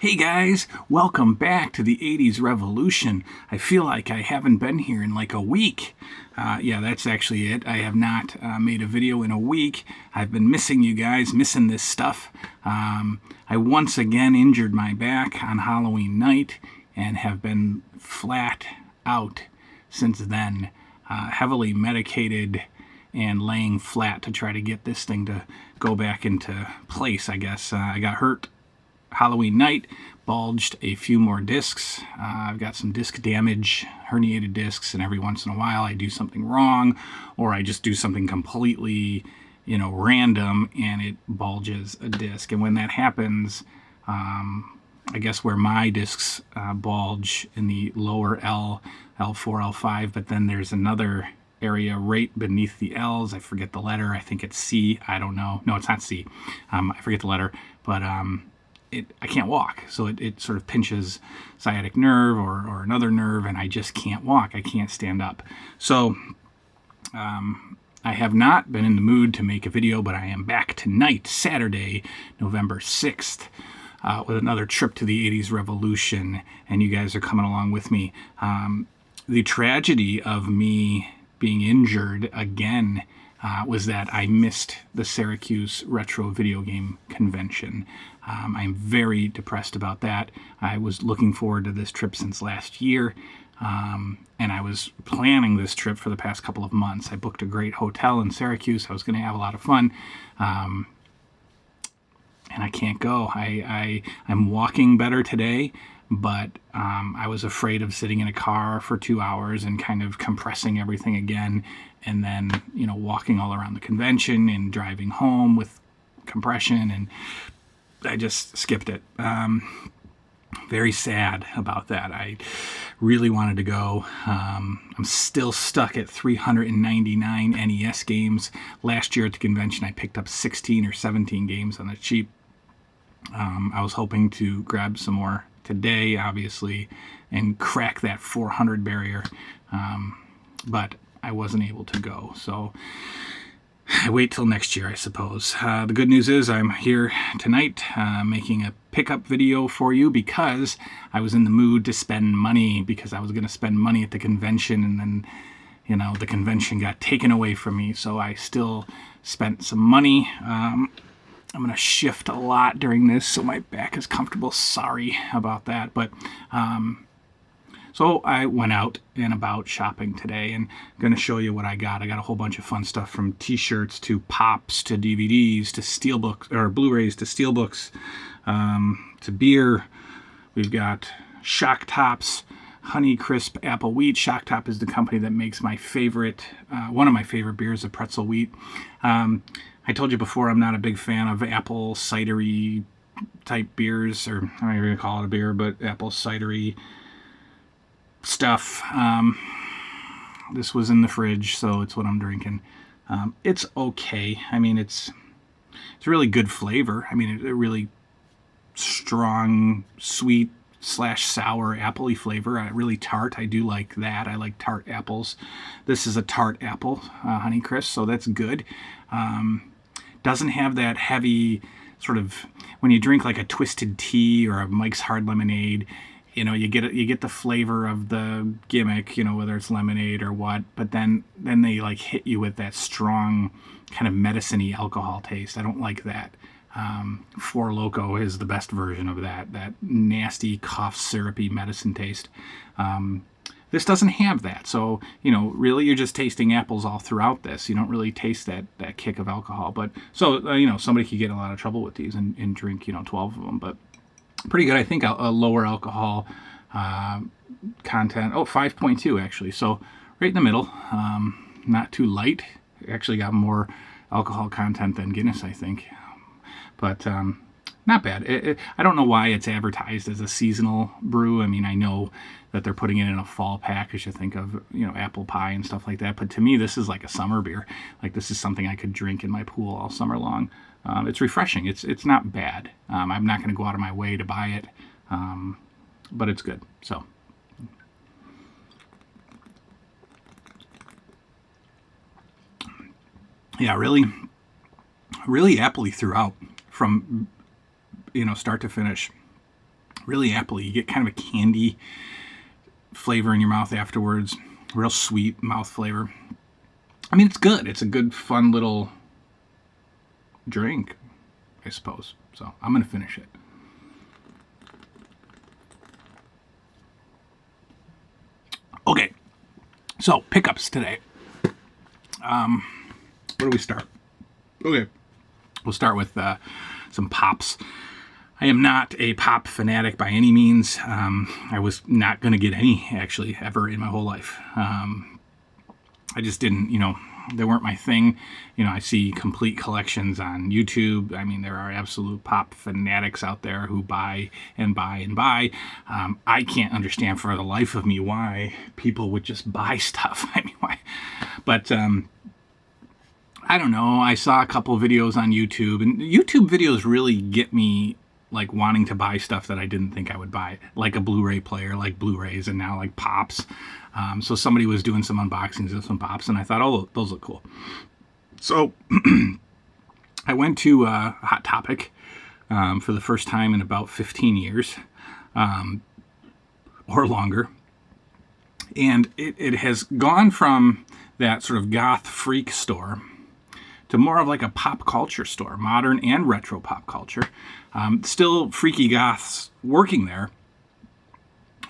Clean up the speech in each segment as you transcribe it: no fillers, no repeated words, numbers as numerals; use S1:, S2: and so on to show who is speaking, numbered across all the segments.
S1: Hey guys, welcome back to the 80s Revolution. I feel like I haven't been here in like a week. Yeah, that's actually it. I have not made a video in a week. I've been missing you guys, missing this stuff. I once again injured my back on Halloween night and have been flat out since then. Heavily medicated and laying flat to try to get this thing to go back into place, I guess. I got hurt Halloween night, bulged a few more discs. I've got some disc damage, herniated discs, and every once in a while I do something wrong or I just do something completely, random and it bulges a disc. And when that happens, I guess where my discs bulge in the lower L, L4, L5, but then there's another area right beneath the L's. I forget the letter. I think it's C. I don't know. No, it's not C. I forget the letter, but I can't walk, so it sort of pinches sciatic nerve or another nerve, and I just can't walk. I can't stand up. So I have not been in the mood to make a video, but I am back tonight, Saturday, November 6th, with another trip to the 80s Revolution, and you guys are coming along with me. The tragedy of me being injured again was that I missed the Syracuse Retro Video Game Convention. I'm very depressed about that. I was looking forward to this trip since last year, and I was planning this trip for the past couple of months. I booked a great hotel in Syracuse. I was going to have a lot of fun, and I can't go. I'm walking better today, but I was afraid of sitting in a car for 2 hours and kind of compressing everything again, and then walking all around the convention and driving home with compression, and I just skipped it. Very sad about that. I really wanted to go. I'm still stuck at 399 NES games. Last year at the convention I picked up 16 or 17 games on the cheap. I was hoping to grab some more today, obviously, and crack that 400 barrier, but I wasn't able to go, so I wait till next year, I suppose. The good news is I'm here tonight making a pickup video for you because I was in the mood to spend money, because I was going to spend money at the convention, and then the convention got taken away from me, so I still spent some money. I'm going to shift a lot during this so my back is comfortable. Sorry about that, but so I went out and about shopping today, and I'm going to show you what I got. I got a whole bunch of fun stuff, from t-shirts to pops to DVDs to Steelbooks, or Blu-rays to Steelbooks, to beer. We've got Shock Tops, Honeycrisp apple wheat. Shock Top is the company that makes my favorite, one of my favorite beers, of pretzel wheat. I told you before I'm not a big fan of apple cidery type beers, or I'm not even going to call it a beer, but apple cidery stuff. This was in the fridge, so it's what I'm drinking. It's okay. I mean, it's really good flavor. I mean, a really strong, sweet / sour appley flavor. Really tart. I do like that. I like tart apples. This is a tart apple Honeycrisp, so that's good. Doesn't have that heavy sort of, when you drink like a Twisted Tea or a Mike's Hard Lemonade, you get the flavor of the gimmick, whether it's lemonade or what, but then they like hit you with that strong kind of medicine-y alcohol taste. I don't like that. Four Loko is the best version of that nasty cough syrupy medicine taste. This doesn't have that, so really you're just tasting apples all throughout this. You don't really taste that kick of alcohol, but so somebody could get in a lot of trouble with these and drink 12 of them, but pretty good. I think a lower alcohol content. 5.2 actually, so right in the middle. Not too light. Actually got more alcohol content than Guinness, I think, but not bad. I don't know why it's advertised as a seasonal brew. I mean, I know that they're putting it in a fall package. You think of apple pie and stuff like that, but to me this is like a summer beer. Like, this is something I could drink in my pool all summer long. It's refreshing. It's not bad. I'm not going to go out of my way to buy it, but it's good. So yeah, really appley throughout, from start to finish. Really appley. You get kind of a candy flavor in your mouth afterwards. Real sweet mouth flavor. I mean, it's good. It's a good, fun little drink, I suppose. So I'm going to finish it. Okay, so pickups today. Where do we start? Okay, we'll start with some pops. I am not a pop fanatic by any means. I was not going to get any, actually, ever in my whole life. I just didn't, they weren't my thing. I see complete collections on YouTube. I mean, there are absolute pop fanatics out there who buy and buy and buy. I can't understand for the life of me why people would just buy stuff. I mean, why? But I don't know. I saw a couple videos on YouTube, and YouTube videos really get me like wanting to buy stuff that I didn't think I would buy, like a Blu-ray player, like Blu-rays, and now like pops. So somebody was doing some unboxings of some pops, and I thought, oh, those look cool. So I went to Hot Topic for the first time in about 15 years or longer. And it has gone from that sort of goth freak store to more of like a pop culture store, modern and retro pop culture. Still freaky goths working there.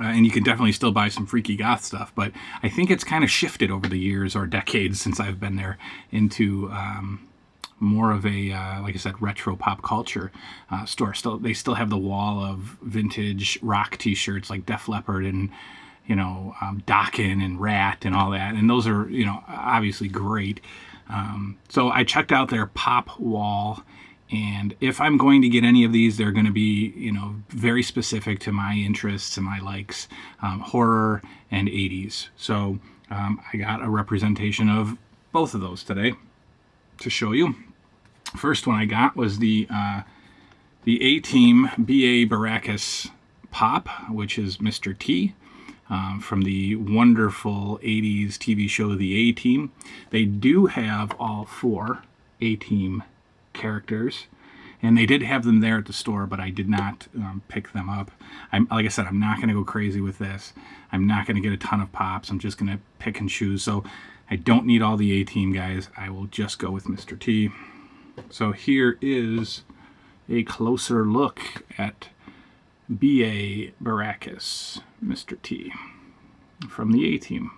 S1: And you can definitely still buy some freaky goth stuff, but I think it's kind of shifted over the years or decades since I've been there into more of a, like I said, retro pop culture store. They still have the wall of vintage rock t-shirts like Def Leppard and, Dokken and Rat and all that. And those are, obviously great. So I checked out their pop wall. And if I'm going to get any of these, they're going to be, very specific to my interests and my likes, horror and 80s. So I got a representation of both of those today to show you. First one I got was the ATeam B.A. Baracus Pop, which is Mr. T. From the wonderful 80s TV show The A-Team. They do have all 4 A-Team characters, and they did have them there at the store, but I did not pick them up. Like I said, I'm not going to go crazy with this. I'm not going to get a ton of pops. I'm just going to pick and choose. So I don't need all the A-Team guys. I will just go with Mr. T. So here is a closer look at B.A. Baracus, Mr. T, from the A-Team.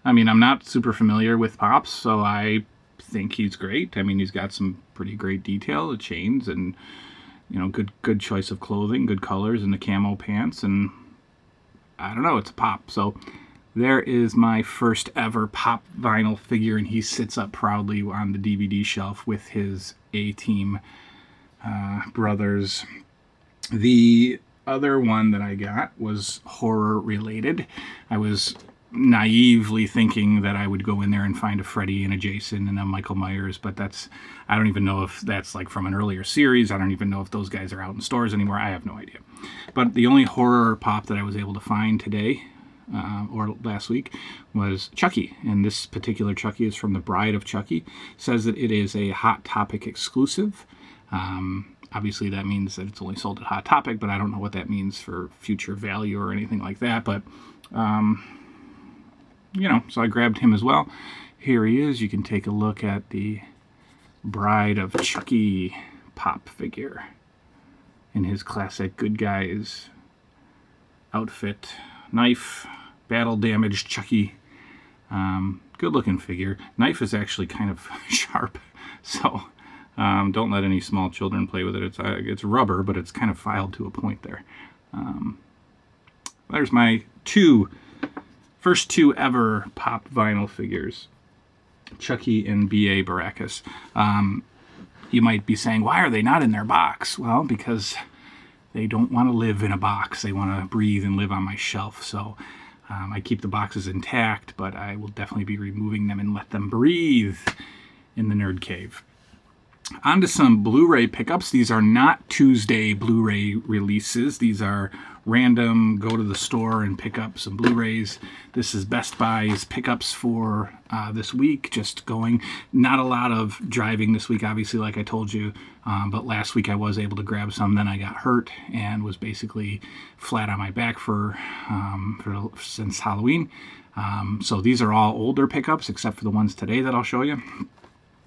S1: I mean, I'm not super familiar with pops, so I think he's great. I mean, he's got some pretty great detail, the chains, and good choice of clothing, good colors, and the camo pants, and I don't know, it's a pop. So there is my first ever pop vinyl figure, and he sits up proudly on the DVD shelf with his A-Team brothers. The other one that I got was horror related. I was naively thinking that I would go in there and find a Freddy and a Jason and a Michael Myers, but I don't even know if that's like from an earlier series. I don't even know if those guys are out in stores anymore. I have no idea. But the only horror pop that I was able to find today or last week was Chucky, and this particular Chucky is from The Bride of Chucky. It says that it is a Hot Topic exclusive. Obviously that means that it's only sold at Hot Topic, but I don't know what that means for future value or anything like that. But so I grabbed him as well. Here he is. You can take a look at the Bride of Chucky pop figure in his classic good guys outfit. Knife, battle damaged Chucky. Good looking figure. Knife is actually kind of sharp, so don't let any small children play with it. It's rubber, but it's kind of filed to a point there. There's my first two ever pop vinyl figures, Chucky and B.A. Baracus. You might be saying, why are they not in their box? Well, because they don't want to live in a box. They want to breathe and live on my shelf. So I keep the boxes intact, but I will definitely be removing them and let them breathe in the Nerd Cave. On to some Blu-ray pickups. These are not Tuesday Blu-ray releases. These are random, go to the store and pick up some Blu-rays. This is Best Buy's pickups for this week. Just going, not a lot of driving this week, obviously, like I told you. But last week I was able to grab some. Then I got hurt and was basically flat on my back since Halloween. So these are all older pickups, except for the ones today that I'll show you.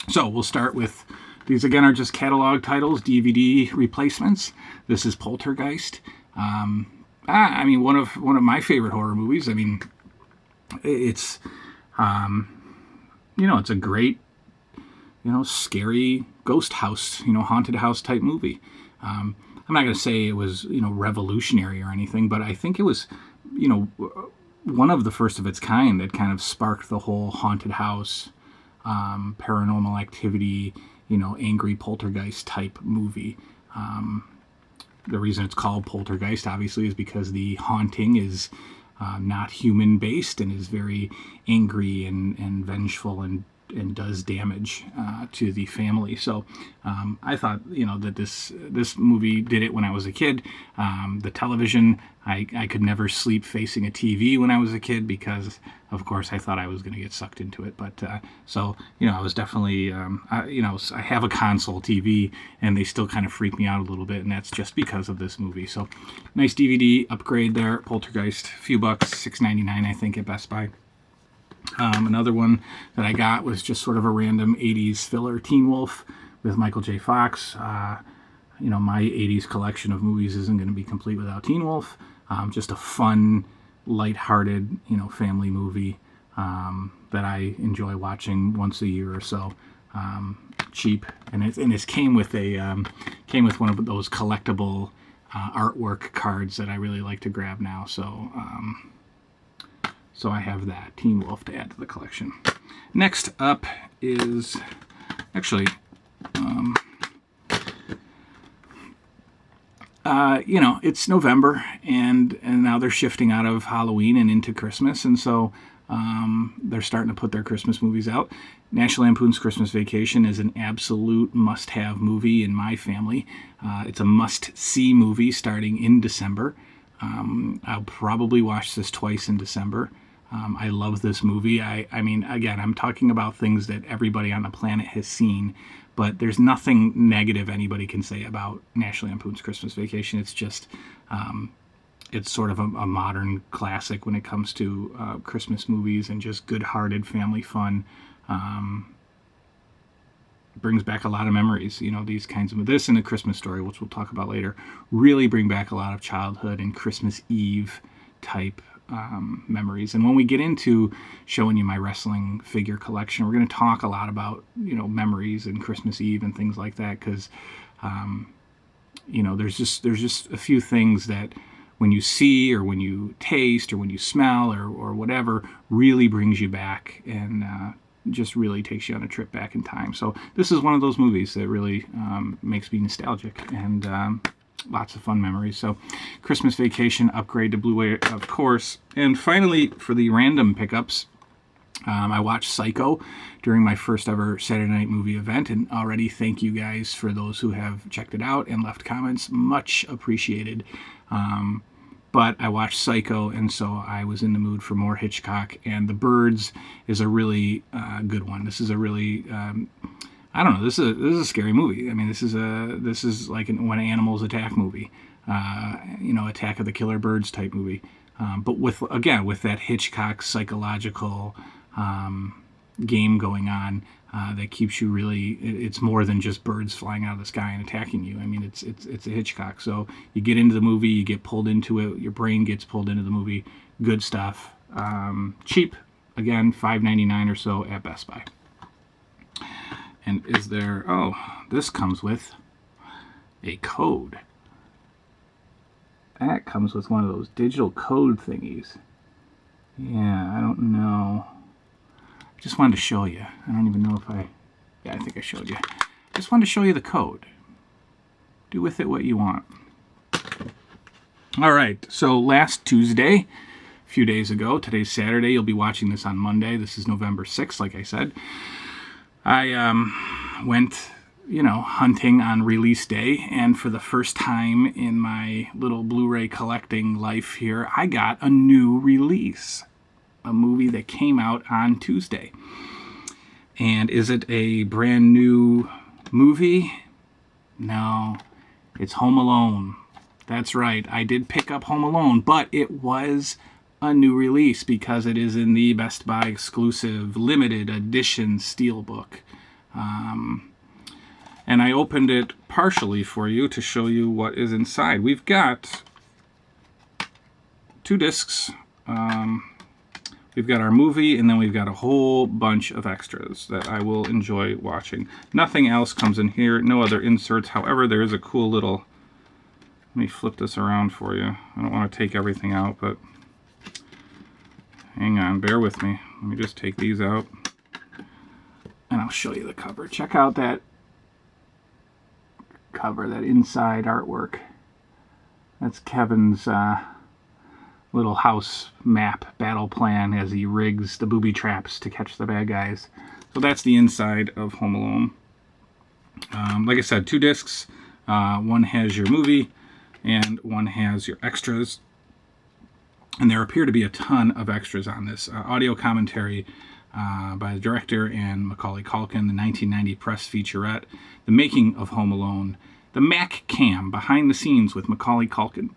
S1: So we'll start with, these again are just catalog titles, DVD replacements. This is Poltergeist. I mean, one of my favorite horror movies. I mean, it's it's a great, scary ghost house, haunted house type movie. I'm not going to say it was, revolutionary or anything, but I think it was, one of the first of its kind that kind of sparked the whole haunted house, paranormal activity, angry poltergeist type movie. The reason it's called Poltergeist, obviously, is because the haunting is not human-based and is very angry and vengeful and does damage to the family. So I thought, that this movie did it when I was a kid. The television, I could never sleep facing a TV when I was a kid because, of course, I thought I was going to get sucked into it. But so, I was definitely, I have a console TV, and they still kind of freak me out a little bit, and that's just because of this movie. So nice DVD upgrade there, Poltergeist, a few bucks, $6.99 I think at Best Buy. Another one that I got was just sort of a random 80s filler, Teen Wolf with Michael J. Fox. My 80s collection of movies isn't going to be complete without Teen Wolf. Just a fun, lighthearted, family movie that I enjoy watching once a year or so. Cheap, and it came with one of those collectible artwork cards that I really like to grab now. So I have that, Teen Wolf, to add to the collection. Next up is, actually, it's November, and now they're shifting out of Halloween and into Christmas, and so they're starting to put their Christmas movies out. National Lampoon's Christmas Vacation is an absolute must-have movie in my family. It's a must-see movie starting in December. I'll probably watch this twice in December. I love this movie. I mean, again, I'm talking about things that everybody on the planet has seen, but there's nothing negative anybody can say about National Lampoon's Christmas Vacation. It's just, it's sort of a modern classic when it comes to Christmas movies and just good-hearted family fun. Brings back a lot of memories, these kinds of, this and A Christmas Story, which we'll talk about later, really bring back a lot of childhood and Christmas Eve type memories. And when we get into showing you my wrestling figure collection, we're going to talk a lot about, memories and Christmas Eve and things like that, because, there's just a few things that when you see or when you taste or when you smell or whatever really brings you back and just really takes you on a trip back in time. So this is one of those movies that really makes me nostalgic and lots of fun memories. So Christmas Vacation, upgrade to Blu-ray, of course. And finally, for the random pickups, I watched Psycho during my first ever Saturday Night Movie event, and already thank you guys for those who have checked it out and left comments. Much appreciated. But I watched Psycho, and so I was in the mood for more Hitchcock. And The Birds is a really good one. This is a really, I don't know. This is a scary movie. I mean, this is like When Animals Attack movie, Attack of the Killer Birds type movie. But with that Hitchcock psychological game going on that keeps you really. It's more than just birds flying out of the sky and attacking you. I mean, it's a Hitchcock. So you get into the movie, you get pulled into it, your brain gets pulled into the movie. Good stuff. Cheap, again, $5.99 or so at Best Buy. And is there? Oh, this comes with a code. That comes with one of those digital code thingies. Yeah, I don't know. I just wanted to show you. I don't even know if yeah, I think I showed you. Just wanted to show you the code. Do with it what you want. All right, so last Tuesday, a few days ago, today's Saturday, you'll be watching this on Monday. This is November 6th, like I said. I went hunting on release day, and for the first time in my little Blu-ray collecting life here, I got a new release, a movie that came out on Tuesday. And is it a brand new movie? No, it's Home Alone. That's right, I did pick up Home Alone, but it was a new release because it is in the Best Buy exclusive limited edition Steelbook. And I opened it partially for you to show you what is inside. We've got 2 discs. We've got our movie, and then we've got a whole bunch of extras that I will enjoy watching. Nothing else comes in here, no other inserts. However, there is a cool little... Let me flip this around for you. I don't want to take everything out, but hang on, bear with me. Let me just take these out, and I'll show you the cover. Check out that cover, that inside artwork. That's Kevin's little house map battle plan as he rigs the booby traps to catch the bad guys. So that's the inside of Home Alone. Like I said, 2 discs. One has your movie and one has your extras. And there appear to be a ton of extras on this. Audio commentary by the director and Macaulay Culkin, the 1990 press featurette, The Making of Home Alone, the Mac Cam, behind the scenes with Macaulay Culkin,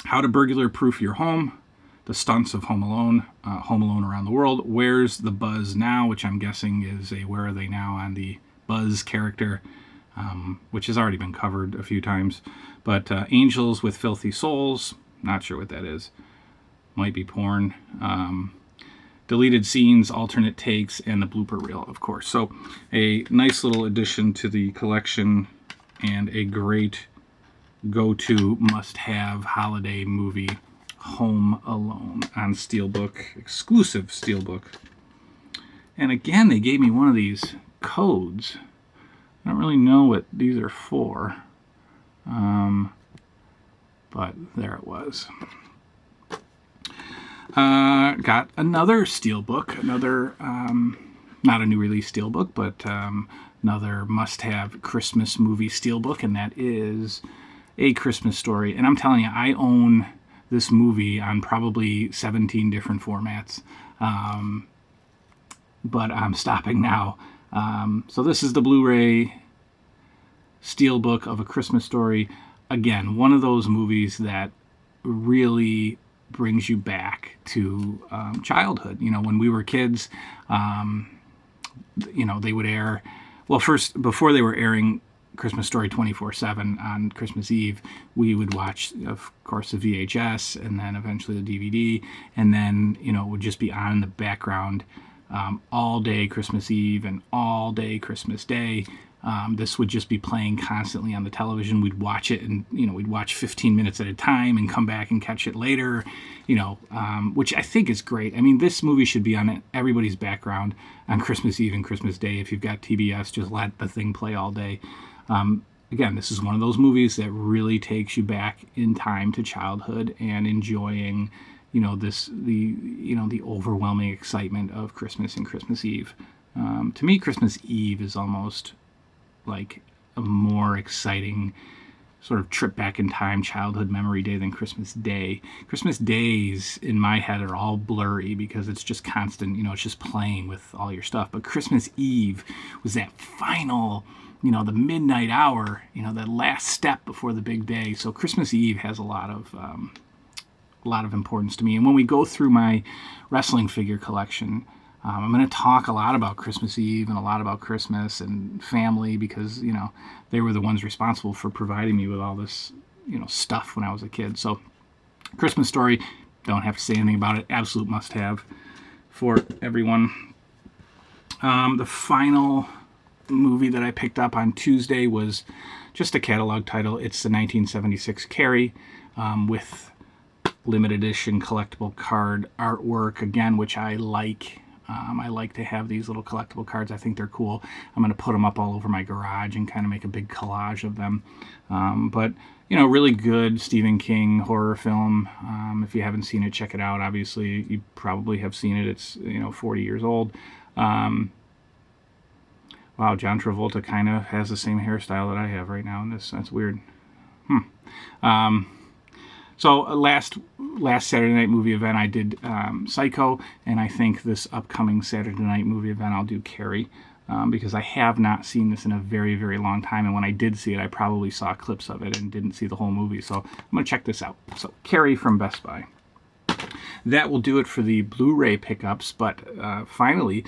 S1: How to Burglar-Proof Your Home, the stunts of Home Alone Around the World, Where's the Buzz Now, which I'm guessing is a Where Are They Now on the Buzz character, which has already been covered a few times. But Angels with Filthy Souls, not sure what that is. Might be porn. Deleted scenes, alternate takes, and the blooper reel, of course. So a nice little addition to the collection and a great go-to must-have holiday movie, Home Alone, on Steelbook, exclusive Steelbook. And again, they gave me one of these codes. I don't really know what these are for, but there it was. Got another Steelbook, another, not a new release Steelbook, but another must-have Christmas movie Steelbook, and that is A Christmas Story. And I'm telling you, I own this movie on probably 17 different formats, but I'm stopping now. So this is the Blu-ray Steelbook of A Christmas Story. Again, one of those movies that really brings you back to childhood. When we were kids, they would air... Well, first, before they were airing Christmas Story 24/7 on Christmas Eve, we would watch, of course, the VHS, and then eventually the DVD, and then, it would just be on in the background all day Christmas Eve and all day Christmas Day. This would just be playing constantly on the television. We'd watch it, and we'd watch 15 minutes at a time and come back and catch it later, which I think is great. I mean, this movie should be on everybody's background on Christmas Eve and Christmas Day. If you've got TBS, just let the thing play all day. Again, this is one of those movies that really takes you back in time to childhood and enjoying, the overwhelming excitement of Christmas and Christmas Eve. To me, Christmas Eve is almost like a more exciting sort of trip back in time childhood memory day than Christmas Day. Christmas days in my head are all blurry because it's just constant, it's just playing with all your stuff. But Christmas Eve was that final, the midnight hour, that last step before the big day. So Christmas Eve has a lot of importance to me. And when we go through my wrestling figure collection, I'm going to talk a lot about Christmas Eve and a lot about Christmas and family because, they were the ones responsible for providing me with all this, stuff when I was a kid. So Christmas Story, don't have to say anything about it. Absolute must-have for everyone. The final movie that I picked up on Tuesday was just a catalog title. It's the 1976 Carrie with limited edition collectible card artwork, again, which I like. I like to have these little collectible cards. I think they're cool. I'm going to put them up all over my garage and kind of make a big collage of them. But, really good Stephen King horror film. If you haven't seen it, check it out. Obviously, you probably have seen it. It's, 40 years old. Wow, John Travolta kind of has the same hairstyle that I have right now in this. That's weird. So last Saturday night movie event I did Psycho, and I think this upcoming Saturday night movie event I'll do Carrie, because I have not seen this in a very, very long time, and when I did see it, I probably saw clips of it and didn't see the whole movie, so I'm going to check this out. So Carrie from Best Buy. That will do it for the Blu-ray pickups, but finally,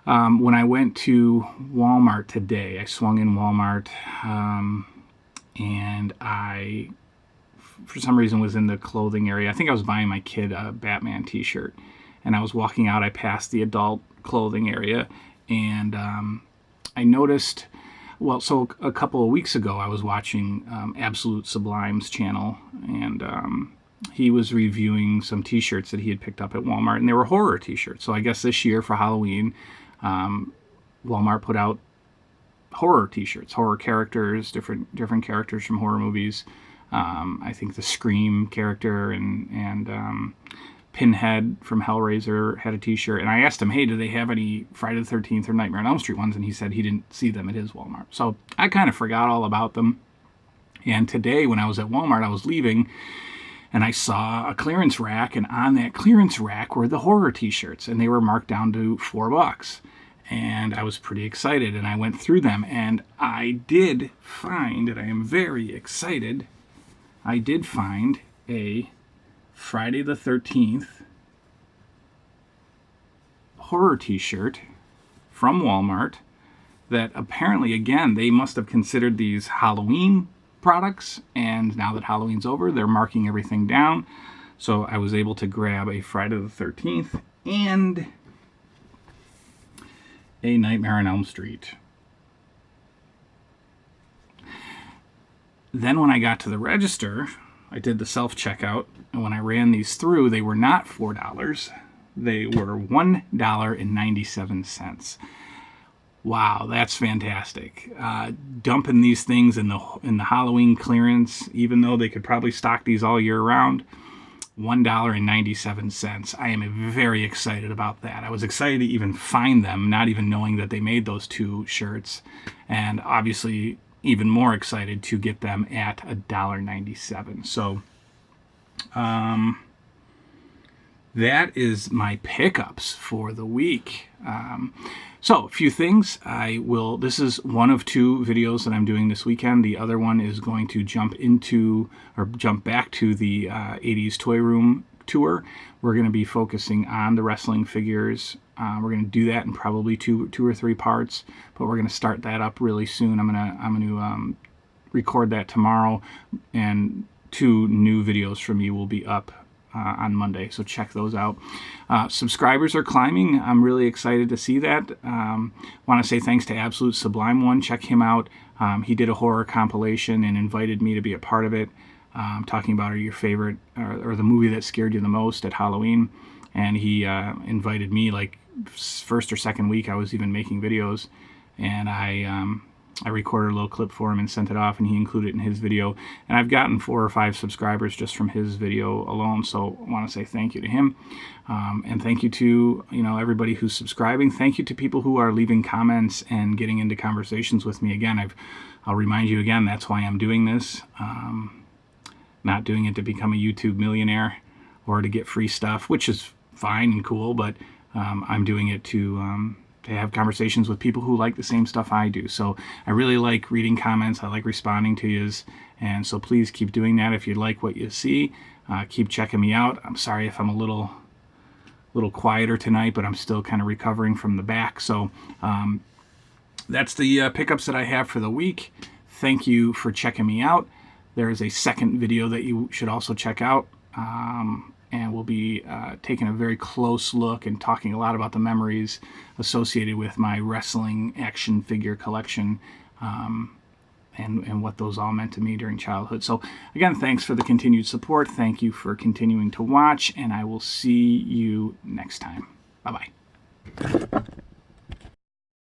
S1: when I went to Walmart today, I swung in Walmart, and I, for some reason, was in the clothing area. I think I was buying my kid a Batman t-shirt, and I was walking out. I passed the adult clothing area, and I noticed, well, so a couple of weeks ago I was watching Absolute Sublime's channel, and he was reviewing some t-shirts that he had picked up at Walmart, and they were horror t-shirts. So I guess this year for Halloween, Walmart put out horror t-shirts, horror characters, different characters from horror movies. I think the Scream character and Pinhead from Hellraiser had a t-shirt, and I asked him, hey, do they have any Friday the 13th or Nightmare on Elm Street ones? And he said he didn't see them at his Walmart. So I kind of forgot all about them. And today when I was at Walmart, I was leaving, and I saw a clearance rack, and on that clearance rack were the horror t-shirts, and they were marked down to $4. And I was pretty excited, and I went through them, and I did find, and I am very excited, I did find a Friday the 13th horror t-shirt from Walmart that apparently, again, they must have considered these Halloween products, and now that Halloween's over, they're marking everything down. So I was able to grab a Friday the 13th and a Nightmare on Elm Street. Then when I got to the register, I did the self-checkout, and when I ran these through, they were not $4. They were $1.97. Wow, that's fantastic. Dumping these things in the Halloween clearance, even though they could probably stock these all year round, $1.97. I am very excited about that. I was excited to even find them, not even knowing that they made those two shirts, and obviously even more excited to get them at $1.97. So that is my pickups for the week. So a few things. This is one of two videos that I'm doing this weekend. The other one is going to jump back to the 80s Toy Room tour. We're going to be focusing on the wrestling figures. We're going to do that in probably two or three parts, but we're going to start that up really soon. I'm going to record that tomorrow, and 2 new videos from me will be up on Monday, so check those out. Subscribers are climbing. I'm really excited to see that. Want to say thanks to Absolute Sublime One. Check him out. He did a horror compilation and invited me to be a part of it, talking about your favorite or the movie that scared you the most at Halloween. And he invited me like first or second week I was even making videos, and I recorded a little clip for him and sent it off, and he included it in his video. And I've gotten 4 or 5 subscribers just from his video alone, so I want to say thank you to him. And thank you to everybody who's subscribing. Thank you to people who are leaving comments and getting into conversations with me. Again, I'll remind you again, that's why I'm doing this. Not doing it to become a YouTube millionaire or to get free stuff, which is fine and cool, but I'm doing it to have conversations with people who like the same stuff I do. So I really like reading comments. I like responding to yous, and so please keep doing that. If you like what you see, keep checking me out. I'm sorry if I'm a little quieter tonight, but I'm still kind of recovering from the back. So that's the pickups that I have for the week. Thank you for checking me out. There is a second video that you should also check out. And we'll be taking a very close look and talking a lot about the memories associated with my wrestling action figure collection, and what those all meant to me during childhood. So again, thanks for the continued support. Thank you for continuing to watch, and I will see you next time. Bye-bye.